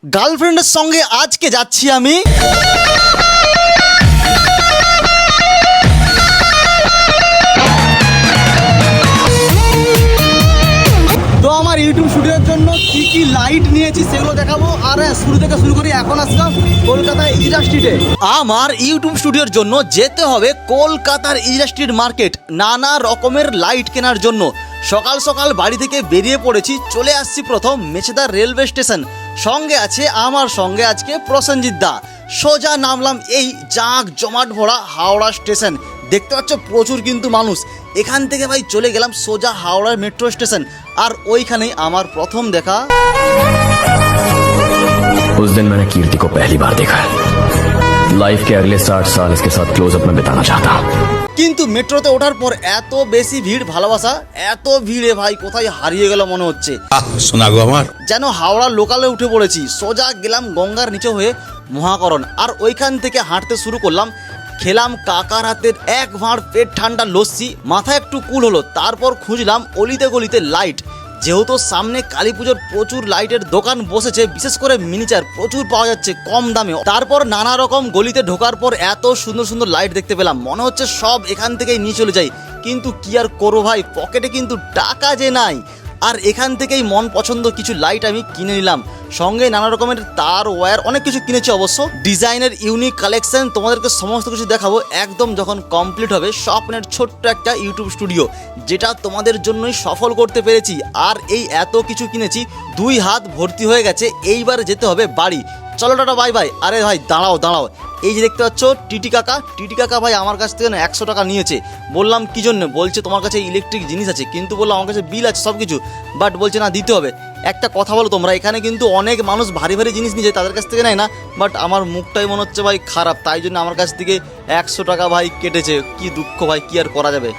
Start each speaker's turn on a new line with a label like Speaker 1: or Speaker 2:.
Speaker 1: গার্লফ্রেন্ডের সঙ্গে আজকে যাচ্ছি আমি তো আমার ইউটিউব স্টুডিওর জন্য কি কি লাইট নিয়েছি সেগুলো দেখাবো। আর শুরু থেকে শুরু করি, এখন আসলাম কলকাতায় ইজরা স্ট্রিটে। আমার ইউটিউব স্টুডিওর জন্য যেতে হবে কলকাতার ইজরা স্ট্রিট মার্কেট নানা রকমের লাইট কেনার জন্য। সকাল সকাল বাড়ি থেকে বেরিয়ে পড়েছি, চলে আসছি প্রথম মেছেদা রেলওয়ে স্টেশন। সঙ্গে আছে আমার সঙ্গে আজকে প্রসেনজিৎ দা। সোজা নামলাম এই জাঁক জমাট ভরা হাওড়া স্টেশন। দেখতে পাচ্ছ প্রচুর কিন্তু মানুষ। এখান থেকে ভাই চলে গেলাম সোজা হাওড়ার মেট্রো স্টেশন। আর ওইখানেই আমার প্রথম দেখা।
Speaker 2: उस दिन मैंने कीर्ति को पहली बार देखा है। लाइफ के अगले 60 साल इसके साथ क्लोजअप में बिताना चाहता हूँ।
Speaker 1: কিন্তু মেট্রোতে ওঠার পর এত বেশি ভিড়, ভালোবাসা এত ভিড়ে ভাই কোথায় হারিয়ে গেল মনে হচ্ছে।
Speaker 3: শোনা গো আমার,
Speaker 1: যেন হাওড়া লোকালে উঠে পড়েছি। সোজা গেলাম গঙ্গার নিচে হয়ে মহাকরণ। আর ওইখান থেকে হাঁটতে শুরু করলাম। খেলাম কাকার হাতের এক ভাঁড় পেট ঠান্ডা লস্যি, মাথা একটু কুল হলো। তারপর খুঁজলাম অলিতে গলিতে লাইট। যেহেতু সামনে কালী পুজোর প্রচুর লাইটের দোকান বসেছে, বিশেষ করে মিনিচার প্রচুর পাওয়া যাচ্ছে কম দামে। তারপর নানা রকম গলিতে ঢোকার পর এত সুন্দর সুন্দর লাইট দেখতে পেলাম, মনে হচ্ছে সব এখান থেকেই নিয়ে চলে যাই। কিন্তু কি আর করবো ভাই, পকেটে কিন্তু টাকা যে নাই। আর এখান থেকেই মন পছন্দ কিছু লাইট আমি কিনে নিলাম। সঙ্গে নানা রকমের তার ওয়্যার অনেক কিছু কিনেছি অবশ্য। ডিজাইনের ইউনিক কালেকশন তোমাদেরকে সমস্ত কিছু দেখাবো একদম যখন কমপ্লিট হবে স্বপ্নের ছোট্ট একটা ইউটিউব স্টুডিও, যেটা তোমাদের জন্যই সফল করতে পেরেছি। আর এই এত কিছু কিনেছি, 2 হাত ভর্তি হয়ে গেছে। এইবার যেতে হবে বাড়ি। চলো টাটা বাই বাই। আরে ভাই দাঁড়াও দাঁড়াও, এই যে দেখতে পাচ্ছ টিটি কাকা ভাই আমার কাছ থেকে না 100 টাকা নিয়েছে। বললাম কি জন্য, বলছে তোমার কাছে ইলেকট্রিক জিনিস আছে। কিন্তু বললাম আমার কাছে বিল আছে সব কিছু, বাট বলছে না দিতে হবে। একটা কথা বলো তোমরা, এখানে কিন্তু অনেক মানুষ ভারী ভারী জিনিস নিয়ে যায়, তাদের কাছ থেকে নেয় না। বাট আমার মুখটাই মনে হচ্ছে ভাই খারাপ, তাই জন্য আমার কাছ থেকে 100 টাকা ভাই কেটেছে। কি দুঃখ ভাই, কি আর করা যাবে।